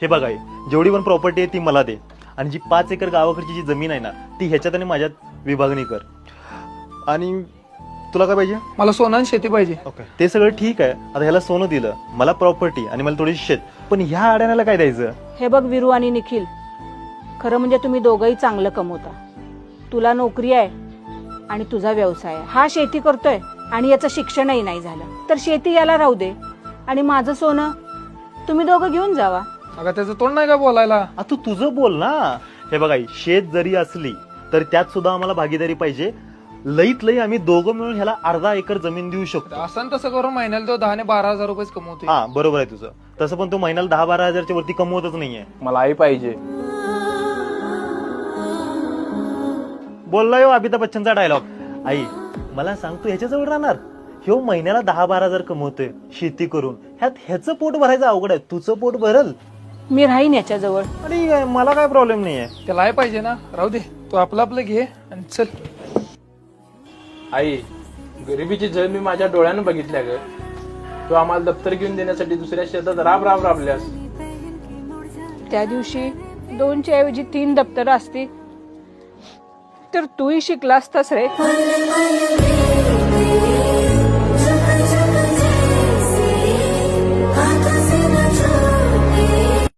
हे बघा जेवढी पण प्रॉपर्टी आहे ती मला दे आणि जी 5 एकर गावाकडची जी जमीन आहे ना ती ह्याच्यात आणि माझ्यात विभागणी कर. आणि तुला काय पाहिजे? मला सोनं आणि शेती पाहिजे. ओके ते सगळं ठीक आहे. आता ह्याला सोनं दिलं, मला प्रॉपर्टी आणि मला थोडीशी शेत, पण ह्या अडाण्याला काय द्यायचं? हे बघ विरू आणि निखिल, खरं म्हणजे तुम्ही दोघंही चांगलं कमवता. तुला नोकरी आहे आणि तुझा व्यवसाय आहे. हा शेती करतोय आणि याचं शिक्षणही नाही झालं, तर शेती याला राहू दे आणि माझं सोनं तुम्ही दोघं घेऊन जावा. अगं त्याचं तोंड नाही का बोलायला? तू तुझं बोल ना. हे बघा शेत जरी असली तर त्यात सुद्धा आम्हाला भागीदारी पाहिजे. लईत लई आम्ही दोघं मिळून ह्याला अर्धा एकर जमीन देऊ शकतो. असं तसं करून महिन्याला तो 10 ने 12,000 रुपये कमवतो. हा बरोबर आहे तुझं. तसं पण तो महिन्याला 10-12 हजारच्या वरती कमवतच नाहीये. मला आई पाहिजे. बोलला हो अमिताभ बच्चनचा डायलॉग. आई मला सांग तू ह्याच्याजवळ राहणार? ह्यो महिन्याला 10-12 हजार कमवतोय शेती करून, ह्याचं पोट भरायचं अवघड आहे, तुझं पोट भरल. मी राहीन याच्याजवळ. आणि मला काय प्रॉब्लेम नाहीये. त्याला आई पाहिजे ना, राहू दे. तू आपलं आपलं घे आणि चल. आई गरिबीची झळ मी माझ्या डोळ्यानं बघितल्या ग. तू आम्हाला दप्तर घेऊन देण्यासाठी दुसऱ्या शेतात राबल्यास. त्या दिवशी 2च्या ऐवजी 3 दप्तरं असती तर तूही शिकला असतास रे.